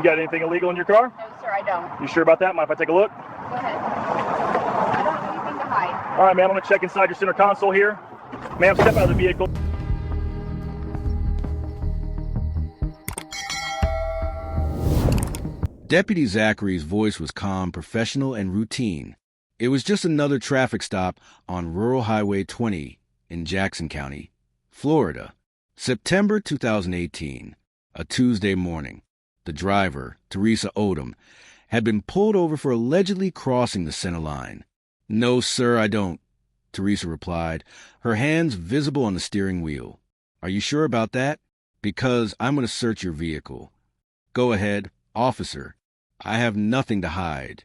You got anything illegal in your car? No, sir, I don't. You sure about that? Mind if I take a look? Go ahead. I don't have anything to hide. All right, ma'am, I'm gonna check inside your center console here. Ma'am, step out of the vehicle. Deputy Zachary's voice was calm, professional, and routine. It was just another traffic stop on Rural Highway 20 in Jackson County, Florida. September 2018, a Tuesday morning. The driver, Teresa Odom, had been pulled over for allegedly crossing the center line. "No, sir, I don't," Teresa replied, her hands visible on the steering wheel. "Are you sure about that? Because I'm going to search your vehicle." "Go ahead, officer. I have nothing to hide."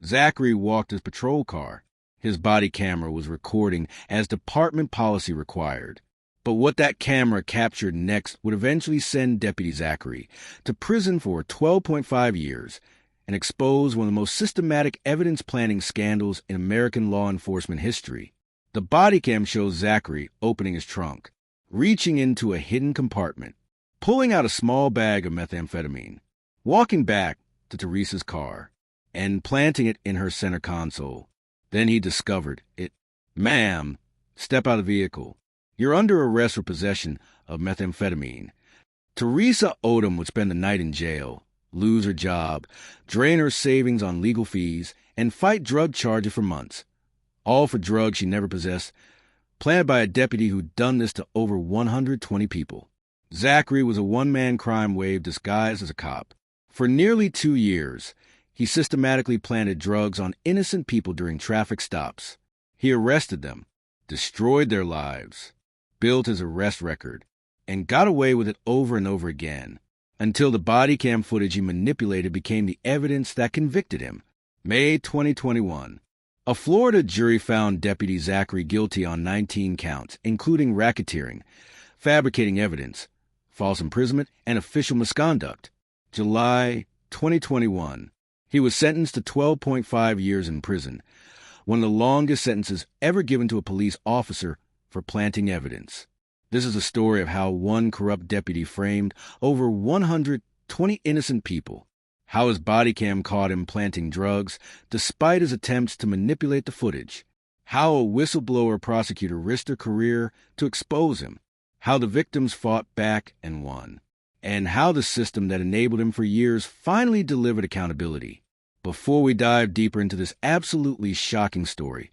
Zachary walked his patrol car. His body camera was recording as department policy required. But what that camera captured next would eventually send Deputy Zachary to prison for 12.5 years and expose one of the most systematic evidence planning scandals in American law enforcement history. The body cam shows Zachary opening his trunk, reaching into a hidden compartment, pulling out a small bag of methamphetamine, walking back to Teresa's car, and planting it in her center console. Then he discovered it. "Ma'am, step out of the vehicle. You're under arrest for possession of methamphetamine." Teresa Odom would spend the night in jail, lose her job, drain her savings on legal fees, and fight drug charges for months. All for drugs she never possessed, planned by a deputy who'd done this to over 120 people. Zachary was a one-man crime wave disguised as a cop. For nearly 2 years, he systematically planted drugs on innocent people during traffic stops. He arrested them, destroyed their lives, built his arrest record, and got away with it over and over again, until the body cam footage he manipulated became the evidence that convicted him. May 2021. A Florida jury found Deputy Zachary guilty on 19 counts, including racketeering, fabricating evidence, false imprisonment, and official misconduct. July 2021. He was sentenced to 12.5 years in prison, one of the longest sentences ever given to a police officer for planting evidence. This is a story of how one corrupt deputy framed over 120 innocent people, how his body cam caught him planting drugs despite his attempts to manipulate the footage, how a whistleblower prosecutor risked her career to expose him, how the victims fought back and won, and how the system that enabled him for years finally delivered accountability. Before we dive deeper into this absolutely shocking story,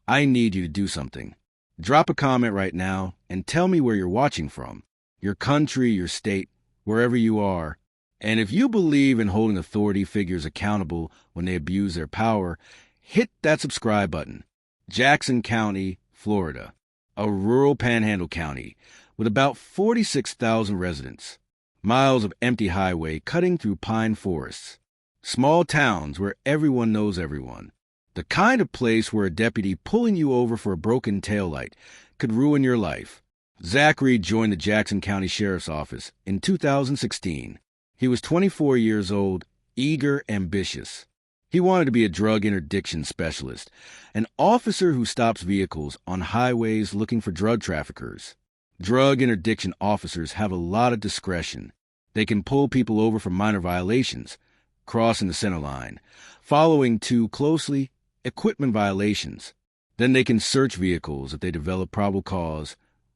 I need you to do something. Drop a comment right now and tell me where you're watching from, your country, your state, wherever you are. And if you believe in holding authority figures accountable when they abuse their power, hit that subscribe button. Jackson County, Florida, a rural panhandle county with about 46,000 residents. Miles of empty highway cutting through pine forests. Small towns where everyone knows everyone. The kind of place where a deputy pulling you over for a broken taillight could ruin your life. Zachary joined the Jackson County Sheriff's Office in 2016. He was 24 years old, eager, ambitious. He wanted to be a drug interdiction specialist, an officer who stops vehicles on highways looking for drug traffickers. Drug interdiction officers have a lot of discretion. They can pull people over for minor violations, crossing the center line, following too closely, equipment violations. Then they can search vehicles if they develop probable cause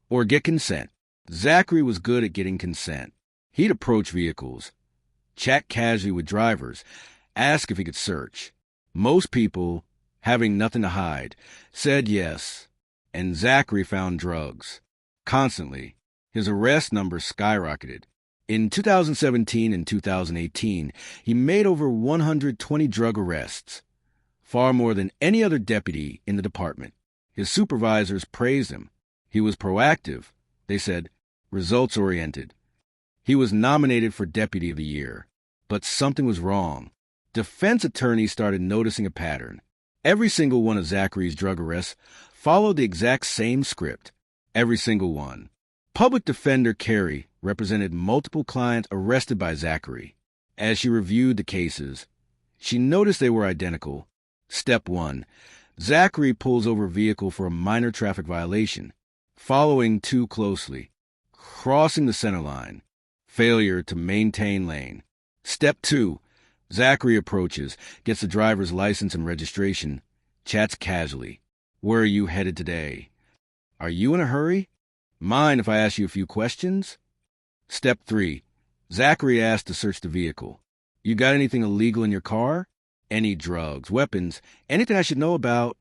or get consent. Zachary was good at getting consent. He'd approach vehicles, chat casually with drivers, ask if he could search. Most people, having nothing to hide, said yes, and Zachary found drugs. Constantly, his arrest numbers skyrocketed. In 2017 and 2018, he made over 120 drug arrests, far more than any other deputy in the department. His supervisors praised him. He was proactive, they said, results-oriented. He was nominated for Deputy of the Year. But something was wrong. Defense attorneys started noticing a pattern. Every single one of Zachary's drug arrests followed the exact same script. Every single one. Public Defender Carey represented multiple clients arrested by Zachary. As she reviewed the cases, she noticed they were identical. Step 1. Zachary pulls over a vehicle for a minor traffic violation. Following too closely. Crossing the center line. Failure to maintain lane. Step 2. Zachary approaches, gets the driver's license and registration, chats casually. Where are you headed today? Are you in a hurry? Mind if I ask you a few questions? Step 3. Zachary asks to search the vehicle. You got anything illegal in your car? Any drugs, weapons, anything I should know about?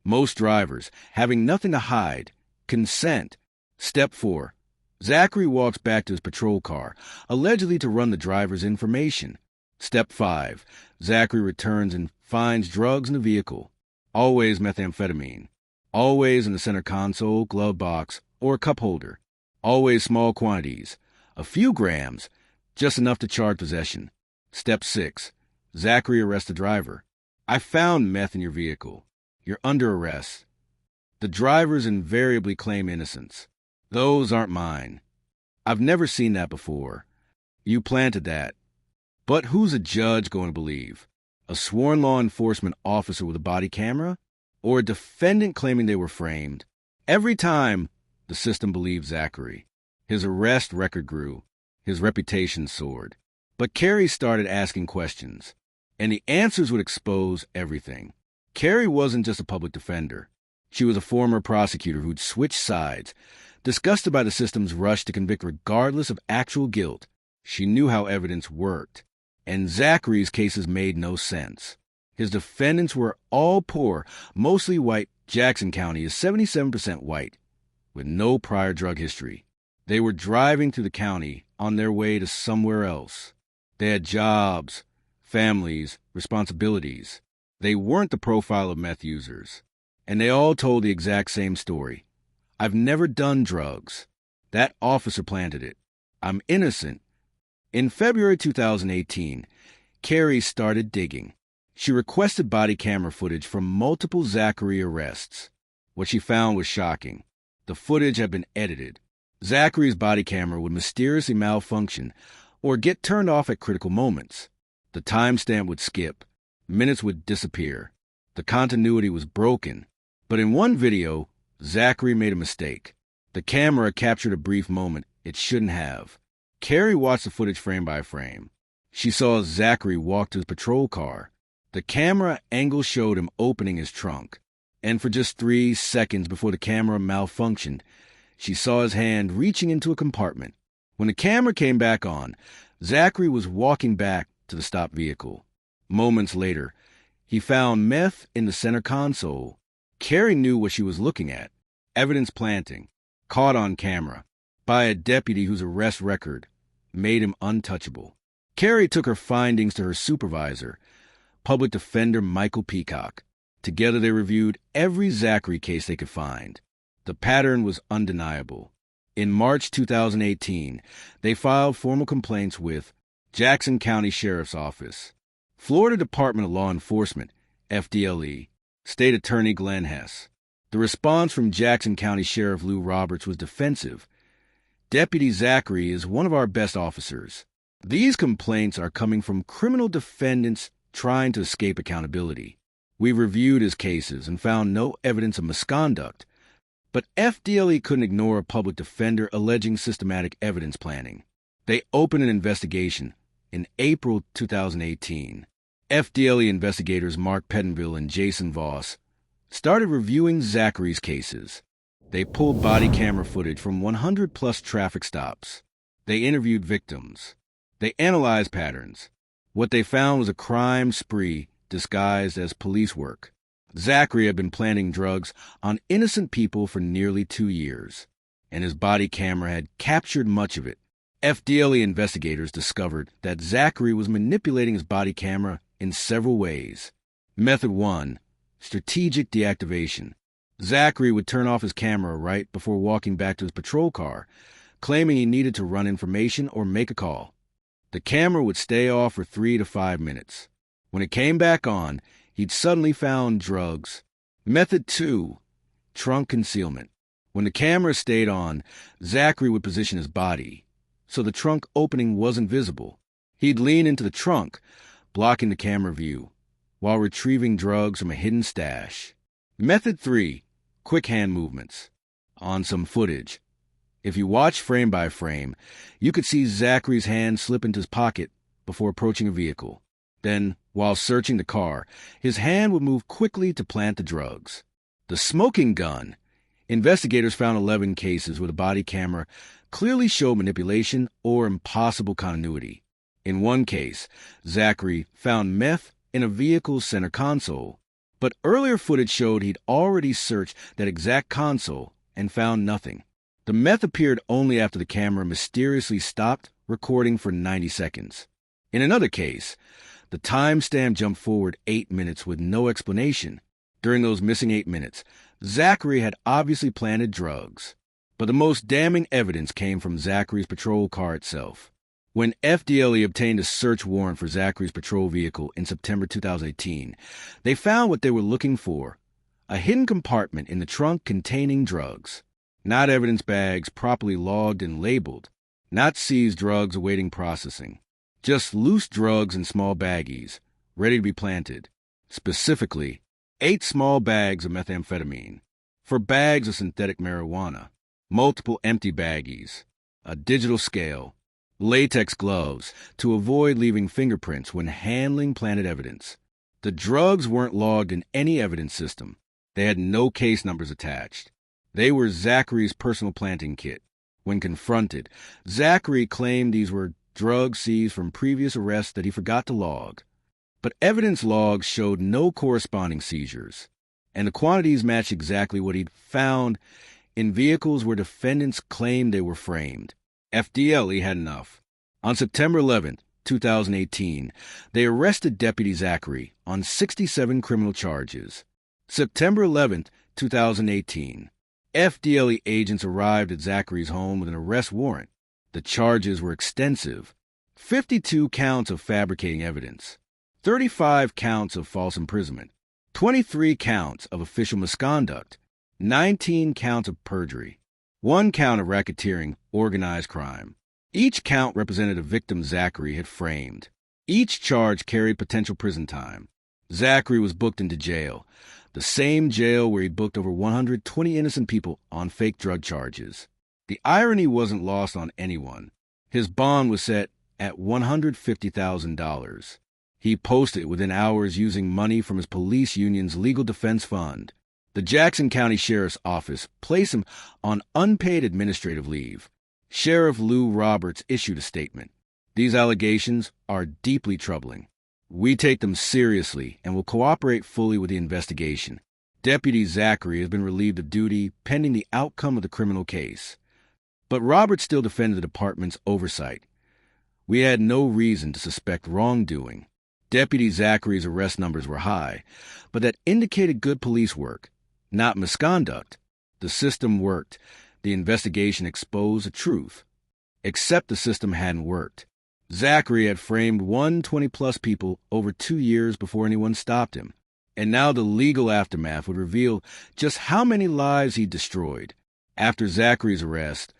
Most drivers, having nothing to hide, consent. Step 4. Zachary walks back to his patrol car, allegedly to run the driver's information. Step 5. Zachary returns and finds drugs in the vehicle. Always methamphetamine. Always in the center console, glove box, or cup holder. Always small quantities. A few grams, just enough to charge possession. Step 6. Zachary arrests the driver. I found meth in your vehicle. You're under arrest. The drivers invariably claim innocence. Those aren't mine. I've never seen that before. You planted that. But who's a judge going to believe? A sworn law enforcement officer with a body camera? Or a defendant claiming they were framed? Every time, the system believed Zachary. His arrest record grew. His reputation soared. But Carrie started asking questions, and the answers would expose everything. Carrie wasn't just a public defender. She was a former prosecutor who'd switched sides, disgusted by the system's rush to convict regardless of actual guilt. She knew how evidence worked, and Zachary's cases made no sense. His defendants were all poor, mostly white. Jackson County is 77% white, with no prior drug history. They were driving through the county on their way to somewhere else. They had jobs, families, responsibilities. They weren't the profile of meth users. And they all told the exact same story. I've never done drugs. That officer planted it. I'm innocent. In February 2018, Carrie started digging. She requested body camera footage from multiple Zachary arrests. What she found was shocking. The footage had been edited. Zachary's body camera would mysteriously malfunction or get turned off at critical moments. The timestamp would skip. Minutes would disappear. The continuity was broken. But in one video, Zachary made a mistake. The camera captured a brief moment it shouldn't have. Carrie watched the footage frame by frame. She saw Zachary walk to his patrol car. The camera angle showed him opening his trunk. And for just 3 seconds before the camera malfunctioned, she saw his hand reaching into a compartment. When the camera came back on, Zachary was walking back to the stopped vehicle. Moments later, he found meth in the center console. Carrie knew what she was looking at. Evidence planting, caught on camera, by a deputy whose arrest record made him untouchable. Carrie took her findings to her supervisor, public defender Michael Peacock. Together they reviewed every Zachary case they could find. The pattern was undeniable. In March 2018, they filed formal complaints with Jackson County Sheriff's Office, Florida Department of Law Enforcement, FDLE, State Attorney Glenn Hess. The response from Jackson County Sheriff Lou Roberts was defensive. Deputy Zachary is one of our best officers. These complaints are coming from criminal defendants trying to escape accountability. We've reviewed his cases and found no evidence of misconduct. But FDLE couldn't ignore a public defender alleging systematic evidence planning. They opened an investigation in April 2018. FDLE investigators Mark Pettenville and Jason Voss started reviewing Zachary's cases. They pulled body camera footage from 100-plus traffic stops. They interviewed victims. They analyzed patterns. What they found was a crime spree disguised as police work. Zachary had been planting drugs on innocent people for nearly 2 years, and his body camera had captured much of it. FDLE investigators discovered that Zachary was manipulating his body camera in several ways. Method 1. Strategic deactivation. Zachary would turn off his camera right before walking back to his patrol car, claiming he needed to run information or make a call. The camera would stay off for 3 to 5 minutes. When it came back on, he'd suddenly found drugs. Method 2. Trunk concealment. When the camera stayed on, Zachary would position his body so the trunk opening wasn't visible. He'd lean into the trunk, blocking the camera view, while retrieving drugs from a hidden stash. Method 3. Quick hand movements. On some footage, if you watch frame by frame, you could see Zachary's hand slip into his pocket before approaching a vehicle. Then, while searching the car, his hand would move quickly to plant the drugs. The smoking gun. Investigators found 11 cases where the body camera clearly showed manipulation or impossible continuity. In one case, Zachary found meth in a vehicle's center console, but earlier footage showed he'd already searched that exact console and found nothing. The meth appeared only after the camera mysteriously stopped recording for 90 seconds. In another case, the timestamp jumped forward 8 minutes with no explanation. During those missing 8 minutes, Zachary had obviously planted drugs. But the most damning evidence came from Zachary's patrol car itself. When FDLE obtained a search warrant for Zachary's patrol vehicle in September 2018, they found what they were looking for: a hidden compartment in the trunk containing drugs. Not evidence bags properly logged and labeled. Not seized drugs awaiting processing. Just loose drugs in small baggies, ready to be planted. Specifically, 8 small bags of methamphetamine, 4 bags of synthetic marijuana, multiple empty baggies, a digital scale, latex gloves to avoid leaving fingerprints when handling planted evidence. The drugs weren't logged in any evidence system. They had no case numbers attached. They were Zachary's personal planting kit. When confronted, Zachary claimed these were drugs seized from previous arrests that he forgot to log. But evidence logs showed no corresponding seizures, and the quantities matched exactly what he'd found in vehicles where defendants claimed they were framed. FDLE had enough. On September 11, 2018, they arrested Deputy Zachary on 67 criminal charges. September 11, 2018, FDLE agents arrived at Zachary's home with an arrest warrant. The charges were extensive: 52 counts of fabricating evidence, 35 counts of false imprisonment, 23 counts of official misconduct, 19 counts of perjury, 1 count of racketeering, organized crime. Each count represented a victim Zachary had framed. Each charge carried potential prison time. Zachary was booked into jail, the same jail where he booked over 120 innocent people on fake drug charges. The irony wasn't lost on anyone. His bond was set at $150,000. He posted it within hours using money from his police union's legal defense fund. The Jackson County Sheriff's Office placed him on unpaid administrative leave. Sheriff Lou Roberts issued a statement. These allegations are deeply troubling. We take them seriously and will cooperate fully with the investigation. Deputy Zachary has been relieved of duty pending the outcome of the criminal case. But Roberts still defended the department's oversight. We had no reason to suspect wrongdoing. Deputy Zachary's arrest numbers were high, but that indicated good police work, not misconduct. The system worked. The investigation exposed the truth. Except the system hadn't worked. Zachary had framed 120-plus people over 2 years before anyone stopped him. And now the legal aftermath would reveal just how many lives he'd destroyed. After Zachary's arrest,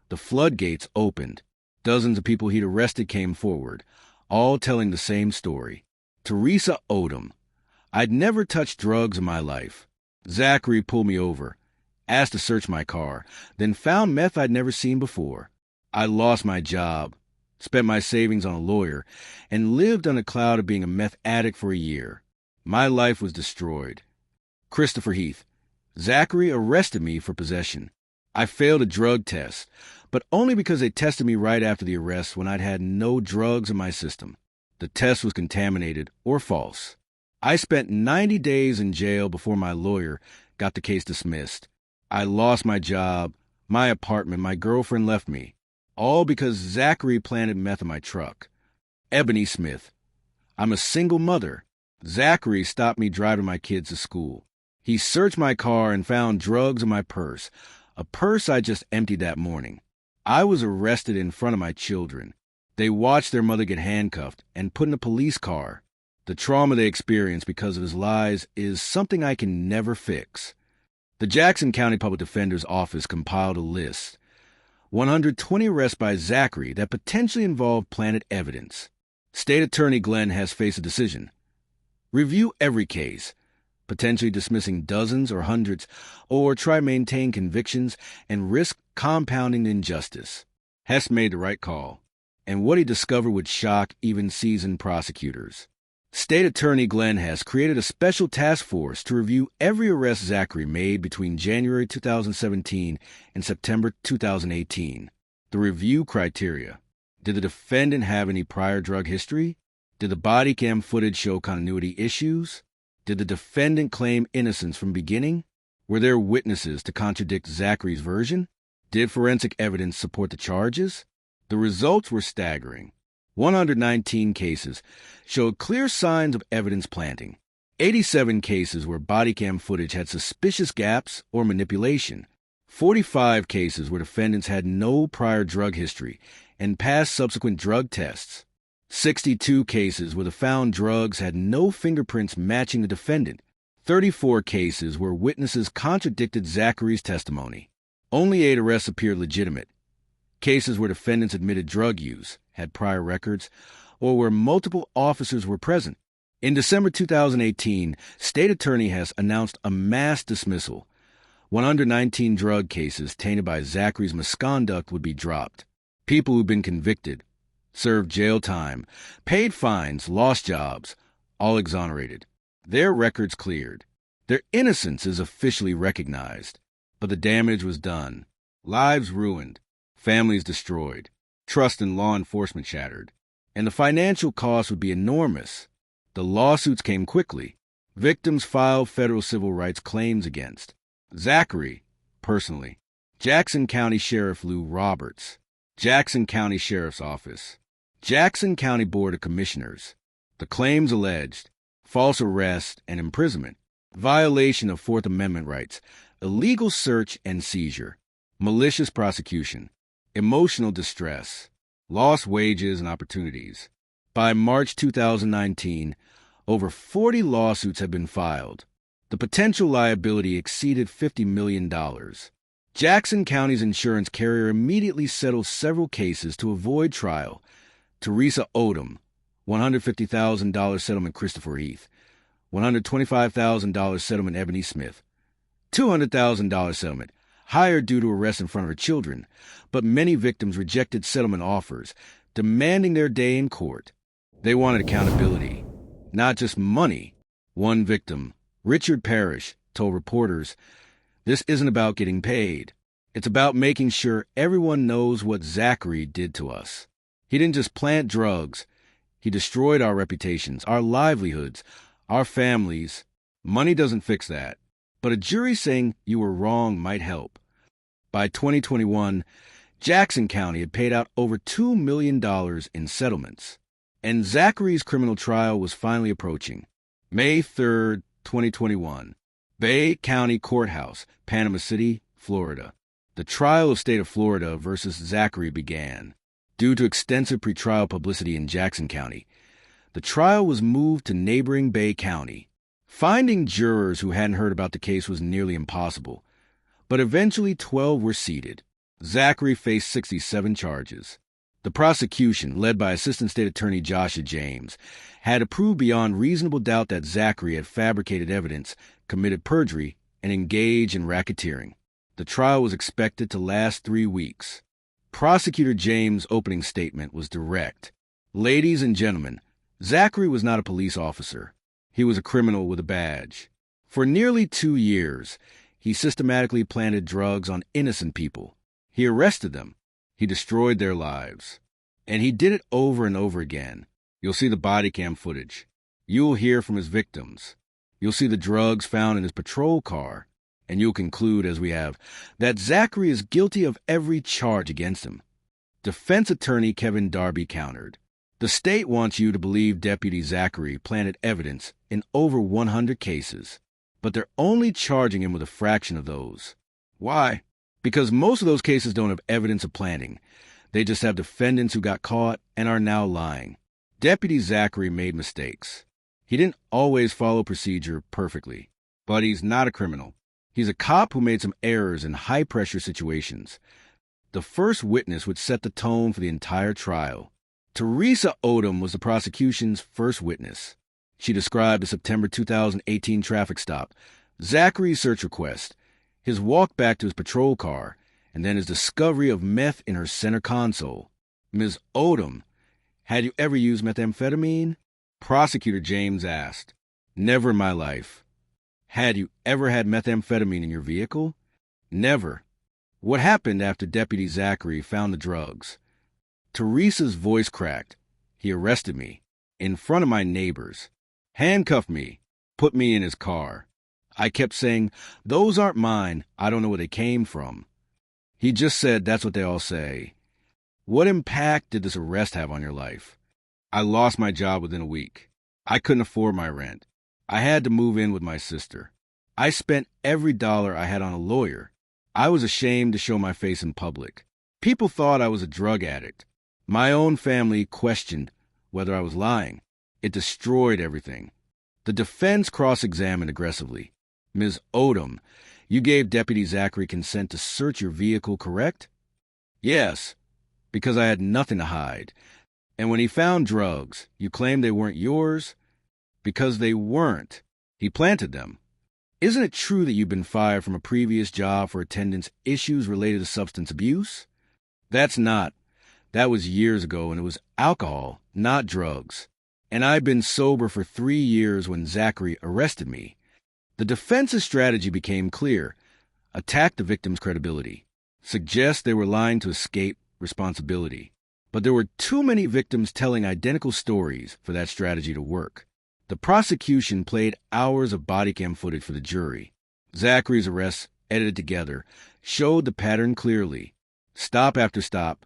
the floodgates opened. Dozens of people he'd arrested came forward, all telling the same story. Teresa Odom. I'd never touched drugs in my life. Zachary pulled me over, asked to search my car, then found meth I'd never seen before. I lost my job, spent my savings on a lawyer, and lived on a cloud of being a meth addict for a year. My life was destroyed. Christopher Heath. Zachary arrested me for possession. I failed a drug test, but only because they tested me right after the arrest when I'd had no drugs in my system. The test was contaminated or false. I spent 90 days in jail before my lawyer got the case dismissed. I lost my job, my apartment, my girlfriend left me, all because Zachary planted meth in my truck. Ebony Smith. I'm a single mother. Zachary stopped me driving my kids to school. He searched my car and found drugs in my purse, a purse I just emptied that morning. I was arrested in front of my children. They watched their mother get handcuffed and put in a police car. The trauma they experienced because of his lies is something I can never fix. The Jackson County Public Defender's Office compiled a list. 120 arrests by Zachary that potentially involved planted evidence. State Attorney Glenn has faced a decision. Review every case, potentially dismissing dozens or hundreds, or try to maintain convictions and risk compounding the injustice. Hess made the right call. and what he discovered would shock even seasoned prosecutors. State Attorney Glenn Hess created a special task force to review every arrest Zachary made between January 2017 and September 2018. The review criteria: did the defendant have any prior drug history? Did the body cam footage show continuity issues? Did the defendant claim innocence from beginning? Were there witnesses to contradict Zachary's version? Did forensic evidence support the charges? The results were staggering. 119 cases showed clear signs of evidence planting. 87 cases where body cam footage had suspicious gaps or manipulation. 45 cases where defendants had no prior drug history and passed subsequent drug tests. 62 cases where the found drugs had no fingerprints matching the defendant. 34 cases where witnesses contradicted Zachary's testimony. Only 8 arrests appeared legitimate. Cases where defendants admitted drug use, had prior records, or where multiple officers were present. In December 2018, State Attorney Hess announced a mass dismissal. 119 drug cases tainted by Zachary's misconduct would be dropped. People who've been convicted, served jail time, paid fines, lost jobs, all exonerated. Their records cleared. Their innocence is officially recognized. But the damage was done. Lives ruined. Families destroyed. Trust in law enforcement shattered. And the financial cost would be enormous. The lawsuits came quickly. Victims filed federal civil rights claims against Zachary, personally. Jackson County Sheriff Lou Roberts. Jackson County Sheriff's Office. Jackson County Board of Commissioners. The claims alleged: false arrest and imprisonment, violation of Fourth Amendment rights, illegal search and seizure, malicious prosecution, emotional distress, lost wages and opportunities. By March 2019, over 40 lawsuits have been filed. The potential liability exceeded $50 million. Jackson County's insurance carrier immediately settled several cases to avoid trial. Teresa Odom, $150,000 settlement Christopher Heath, $125,000 settlement Ebony Smith, $200,000 settlement, hired due to arrest in front of her children, but many victims rejected settlement offers, demanding their day in court. They wanted accountability, not just money. One victim, Richard Parrish, told reporters, "This isn't about getting paid. It's about making sure everyone knows what Zachary did to us. He didn't just plant drugs. He destroyed our reputations, our livelihoods, our families. Money doesn't fix that. But a jury saying you were wrong might help." By 2021, Jackson County had paid out over $2 million in settlements. And Zachary's criminal trial was finally approaching. May 3rd, 2021. Bay County Courthouse, Panama City, Florida. The trial of State of Florida versus Zachary began. Due to extensive pretrial publicity in Jackson County, the trial was moved to neighboring Bay County. Finding jurors who hadn't heard about the case was nearly impossible, but eventually 12 were seated. Zachary faced 67 charges. The prosecution, led by Assistant State Attorney Joshua James, had to prove beyond reasonable doubt that Zachary had fabricated evidence, committed perjury, and engaged in racketeering. The trial was expected to last 3 weeks. Prosecutor James' opening statement was direct. "Ladies and gentlemen, Zachary was not a police officer. He was a criminal with a badge. For nearly 2 years, he systematically planted drugs on innocent people. He arrested them. He destroyed their lives. And he did it over and over again. You'll see the body cam footage. You'll hear from his victims. You'll see the drugs found in his patrol car. And you'll conclude, as we have, that Zachary is guilty of every charge against him." Defense attorney Kevin Darby countered. "The state wants you to believe Deputy Zachary planted evidence in over 100 cases, but they're only charging him with a fraction of those. Why? Because most of those cases don't have evidence of planting. They just have defendants who got caught and are now lying. Deputy Zachary made mistakes. He didn't always follow procedure perfectly, but he's not a criminal. He's a cop who made some errors in high-pressure situations." The first witness would set the tone for the entire trial. Teresa Odom was the prosecution's first witness. She described the September 2018 traffic stop, Zachary's search request, his walk back to his patrol car, and then his discovery of meth in her center console. Ms. Odom, had you ever used methamphetamine? Prosecutor James asked. Never in my life. Had you ever had methamphetamine in your vehicle? Never. What happened after Deputy Zachary found the drugs? Teresa's voice cracked. He arrested me. In front of my neighbors. Handcuffed me. Put me in his car. I kept saying, those aren't mine. I don't know where they came from. He just said that's what they all say. What impact did this arrest have on your life? I lost my job within a week. I couldn't afford my rent. I had to move in with my sister. I spent every dollar I had on a lawyer. I was ashamed to show my face in public. People thought I was a drug addict. My own family questioned whether I was lying. It destroyed everything. The defense cross-examined aggressively. Ms. Odom, you gave Deputy Zachary consent to search your vehicle, correct? Yes, because I had nothing to hide. And when he found drugs, you claimed they weren't yours? Because they weren't. He planted them. Isn't it true that you've been fired from a previous job for attendance issues related to substance abuse? That's not. That was years ago, and it was alcohol, not drugs. And I've been sober for 3 years when Zachary arrested me. The defense's strategy became clear. Attack the victim's credibility. Suggest they were lying to escape responsibility. But there were too many victims telling identical stories for that strategy to work. The prosecution played hours of bodycam footage for the jury. Zachary's arrests, edited together, showed the pattern clearly. Stop after stop,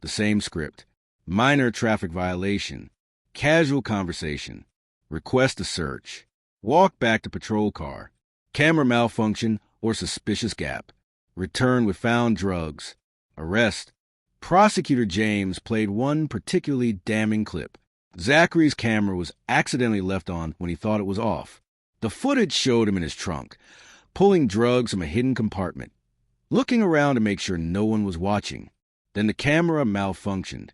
the same script. Minor traffic violation. Casual conversation. Request a search. Walk back to patrol car. Camera malfunction or suspicious gap. Return with found drugs. Arrest. Prosecutor James played one particularly damning clip. Zachary's camera was accidentally left on when he thought it was off. The footage showed him in his trunk, pulling drugs from a hidden compartment, looking around to make sure no one was watching. Then the camera malfunctioned.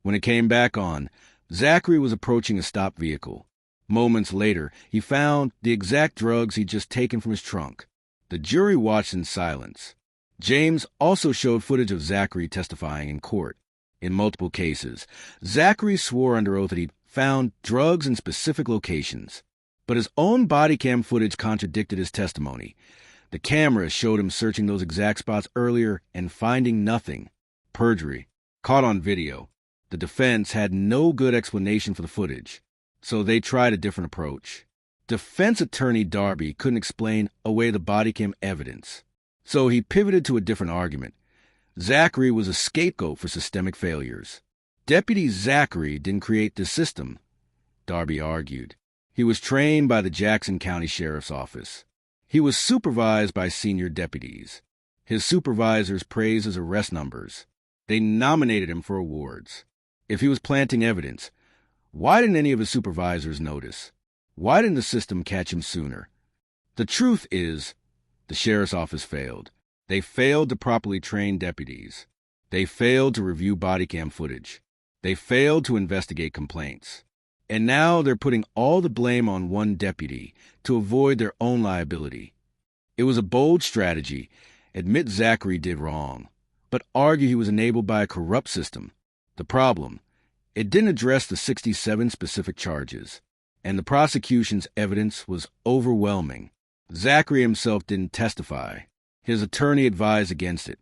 When it came back on, Zachary was approaching a stopped vehicle. Moments later, he found the exact drugs he'd just taken from his trunk. The jury watched in silence. James also showed footage of Zachary testifying in court. In multiple cases, Zachary swore under oath that he'd found drugs in specific locations. But his own body cam footage contradicted his testimony. The cameras showed him searching those exact spots earlier and finding nothing. Perjury. Caught on video. The defense had no good explanation for the footage, so they tried a different approach. Defense attorney Darby couldn't explain away the body cam evidence, so he pivoted to a different argument. Zachary was a scapegoat for systemic failures. Deputy Zachary didn't create this system, Darby argued. He was trained by the Jackson County Sheriff's Office. He was supervised by senior deputies. His supervisors praised his arrest numbers. They nominated him for awards. If he was planting evidence, why didn't any of his supervisors notice? Why didn't the system catch him sooner? The truth is, the sheriff's office failed. They failed to properly train deputies. They failed to review body cam footage. They failed to investigate complaints. And now they're putting all the blame on one deputy to avoid their own liability. It was a bold strategy. Admit Zachary did wrong, but argue he was enabled by a corrupt system. The problem, it didn't address the 67 specific charges, and the prosecution's evidence was overwhelming. Zachary himself didn't testify. His attorney advised against it,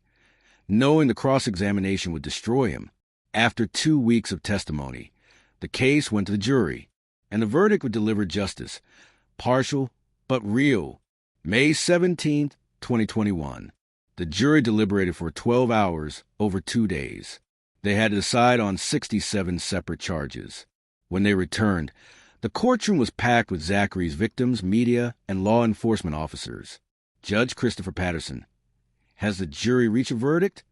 knowing the cross-examination would destroy him. After 2 weeks of testimony, the case went to the jury, and the verdict would deliver justice, partial but real. May 17, 2021. The jury deliberated for 12 hours over 2 days. They had to decide on 67 separate charges. When they returned, the courtroom was packed with Zachary's victims, media, and law enforcement officers. Judge Christopher Patterson. Has the jury reached a verdict?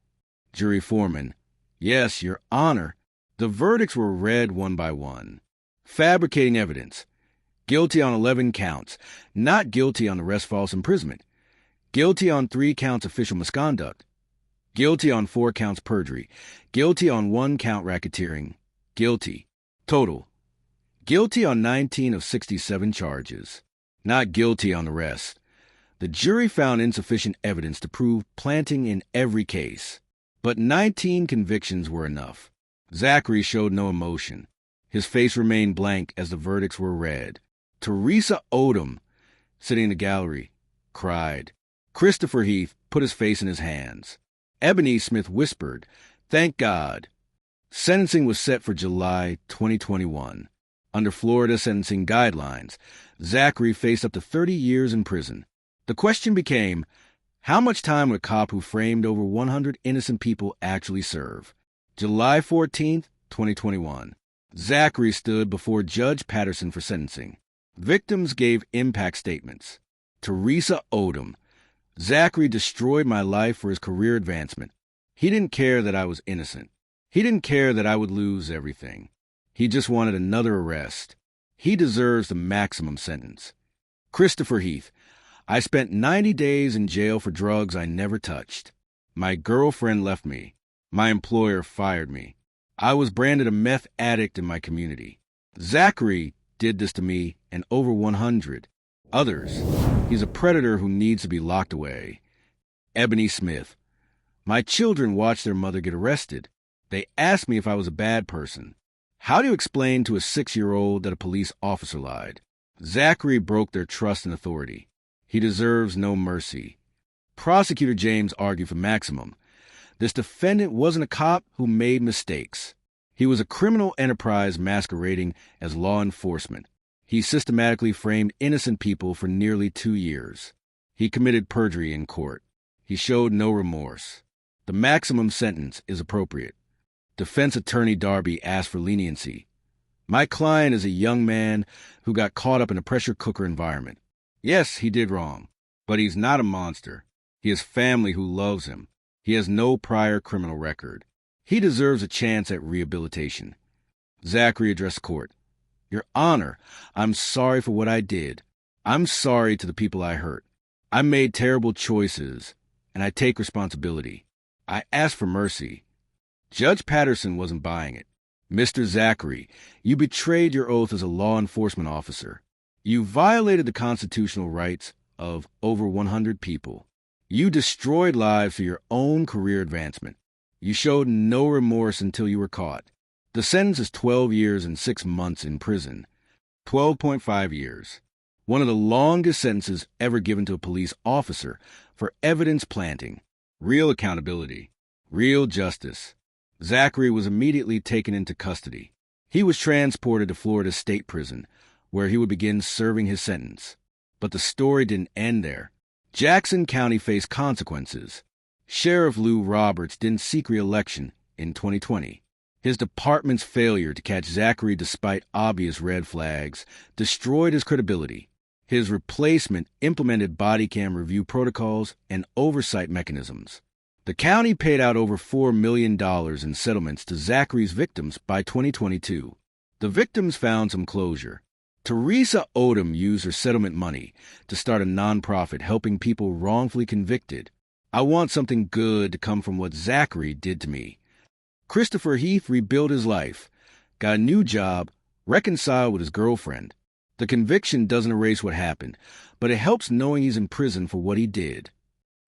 Jury foreman. Yes, Your Honor. The verdicts were read one by one. Fabricating evidence. Guilty on 11 counts. Not guilty on the rest false imprisonment. Guilty on 3 counts official misconduct. Guilty on 4 counts perjury. Guilty on 1 count racketeering. Guilty. Total. Guilty on 19 of 67 charges. Not guilty on the rest. The jury found insufficient evidence to prove planting in every case, but 19 convictions were enough. Zachary showed no emotion. His face remained blank as the verdicts were read. Teresa Odom, sitting in the gallery, cried. Christopher Heath put his face in his hands. Ebony Smith whispered, "Thank God." Sentencing was set for July 2021. Under Florida sentencing guidelines, Zachary faced up to 30 years in prison. The question became, how much time would a cop who framed over 100 innocent people actually serve? July 14th, 2021. Zachary stood before Judge Patterson for sentencing. Victims gave impact statements. Teresa Odom. Zachary destroyed my life for his career advancement. He didn't care that I was innocent. He didn't care that I would lose everything. He just wanted another arrest. He deserves the maximum sentence. Christopher Heath. I spent 90 days in jail for drugs I never touched. My girlfriend left me. My employer fired me. I was branded a meth addict in my community. Zachary did this to me and over 100 others. He's a predator who needs to be locked away. Ebony Smith. My children watched their mother get arrested. They asked me if I was a bad person. How do you explain to a 6-year-old that a police officer lied? Zachary broke their trust in authority. He deserves no mercy. Prosecutor James argued for maximum. This defendant wasn't a cop who made mistakes. He was a criminal enterprise masquerading as law enforcement. He systematically framed innocent people for nearly 2 years. He committed perjury in court. He showed no remorse. The maximum sentence is appropriate. Defense attorney Darby asked for leniency. My client is a young man who got caught up in a pressure cooker environment. Yes, he did wrong, but he's not a monster. He has family who loves him. He has no prior criminal record. He deserves a chance at rehabilitation. Zachary addressed the court. Your Honor, I'm sorry for what I did. I'm sorry to the people I hurt. I made terrible choices, and I take responsibility. I ask for mercy. Judge Patterson wasn't buying it. Mr. Zachary, you betrayed your oath as a law enforcement officer. You violated the constitutional rights of over 100 people. You destroyed lives for your own career advancement. You showed no remorse until you were caught. The sentence is 12 years and 6 months in prison. 12.5 years. One of the longest sentences ever given to a police officer for evidence planting. Real accountability. Real justice. Zachary was immediately taken into custody. He was transported to Florida State Prison, where he would begin serving his sentence. But the story didn't end there. Jackson County faced consequences. Sheriff Lou Roberts didn't seek re-election in 2020. His department's failure to catch Zachary despite obvious red flags destroyed his credibility. His replacement implemented Bodycam review protocols and oversight mechanisms. The county paid out over $4 million in settlements to Zachary's victims by 2022. The victims found some closure. Teresa Odom used her settlement money to start a nonprofit helping people wrongfully convicted. I want something good to come from what Zachary did to me. Christopher Heath rebuilt his life, got a new job, reconciled with his girlfriend. The conviction doesn't erase what happened, but it helps knowing he's in prison for what he did.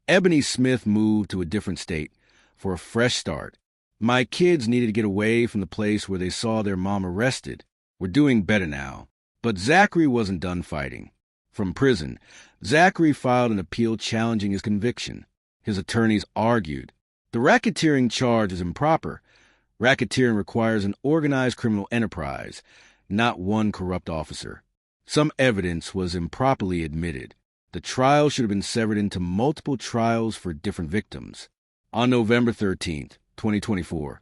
Ebony Smith moved to a different state for a fresh start. My kids needed to get away from the place where they saw their mom arrested. We're doing better now. But Zachary wasn't done fighting. From prison, Zachary filed an appeal challenging his conviction. His attorneys argued. The racketeering charge is improper. Racketeering requires an organized criminal enterprise, not one corrupt officer. Some evidence was improperly admitted. The trial should have been severed into multiple trials for different victims. On November 13th, 2024,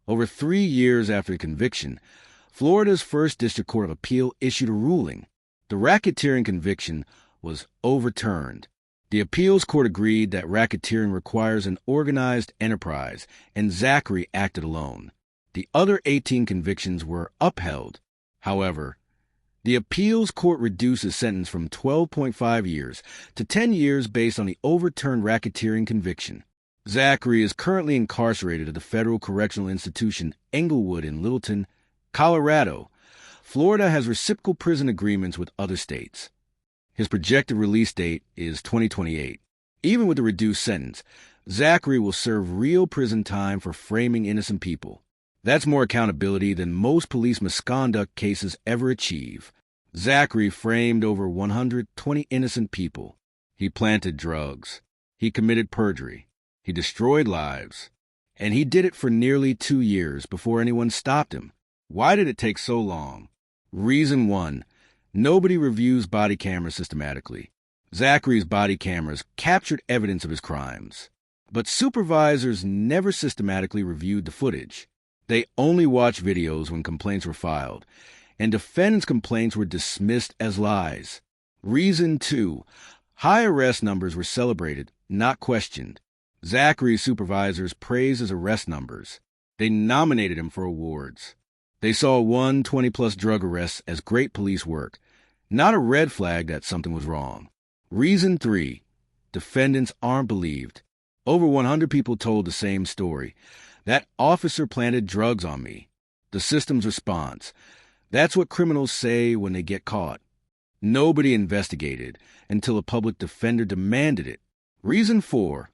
over 3 years after the conviction, Florida's First District Court of Appeal issued a ruling. The racketeering conviction was overturned. The appeals court agreed that racketeering requires an organized enterprise, and Zachary acted alone. The other 18 convictions were upheld. However, the appeals court reduced his sentence from 12.5 years to 10 years based on the overturned racketeering conviction. Zachary is currently incarcerated at the Federal Correctional Institution Englewood in Littleton, Colorado. Florida has reciprocal prison agreements with other states. His projected release date is 2028. Even with the reduced sentence, Zachary will serve real prison time for framing innocent people. That's more accountability than most police misconduct cases ever achieve. Zachary framed over 120 innocent people. He planted drugs. He committed perjury. He destroyed lives. And he did it for nearly 2 years before anyone stopped him. Why did it take so long? Reason 1. Nobody reviews body cameras systematically. Zachary's body cameras captured evidence of his crimes. But supervisors never systematically reviewed the footage. They only watched videos when complaints were filed, and defendants' complaints were dismissed as lies. Reason 2. High arrest numbers were celebrated, not questioned. Zachary's supervisors praised his arrest numbers. They nominated him for awards. They saw 120-plus drug arrests as great police work, not a red flag that something was wrong. Reason 3. Defendants aren't believed. Over 100 people told the same story. That officer planted drugs on me. The system's response. That's what criminals say when they get caught. Nobody investigated until a public defender demanded it. Reason 4.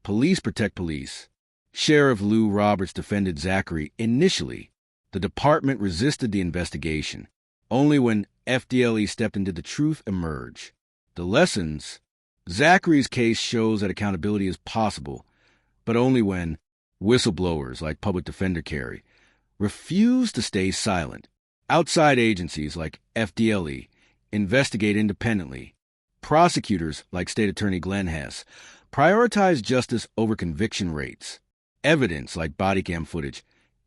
Police protect police. Sheriff Lou Roberts defended Zachary initially. The department resisted the investigation. Only when FDLE stepped in did the truth emerge. The lessons. Zachary's case shows that accountability is possible, but only when whistleblowers like public defender Carey refuse to stay silent. Outside agencies like FDLE investigate independently. Prosecutors like State Attorney Glenn Hess prioritize justice over conviction rates. Evidence like bodycam footage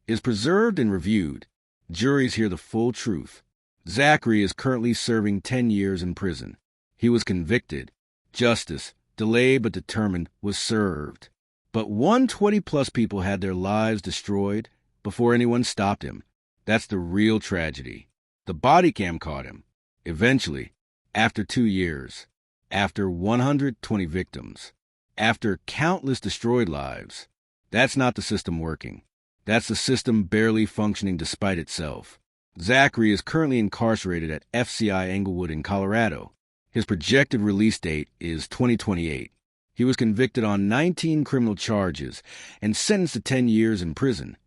is preserved and reviewed. Juries hear the full truth. Zachary is currently serving 10 years in prison. He was convicted. Justice, delayed but determined, was served. But 120-plus people had their lives destroyed before anyone stopped him. That's the real tragedy. The bodycam caught him. Eventually, after 2 years, after 120 victims, after countless destroyed lives. That's not the system working. That's the system barely functioning despite itself. Zachary is currently incarcerated at FCI Englewood in Colorado. His projected release date is 2028. He was convicted on 19 criminal charges and sentenced to 10 years in prison,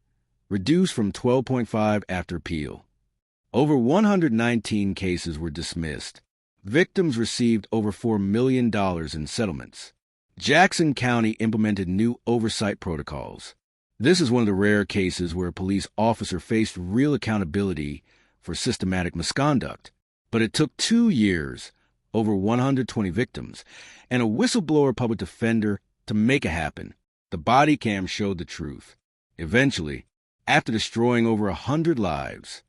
reduced from 12.5 after appeal. Over 119 cases were dismissed. Victims received over $4 million in settlements. Jackson County implemented new oversight protocols. This is one of the rare cases where a police officer faced real accountability for systematic misconduct. But it took 2 years, over 120 victims, and a whistleblower public defender to make it happen. The body cam showed the truth. Eventually, after destroying over 100 lives,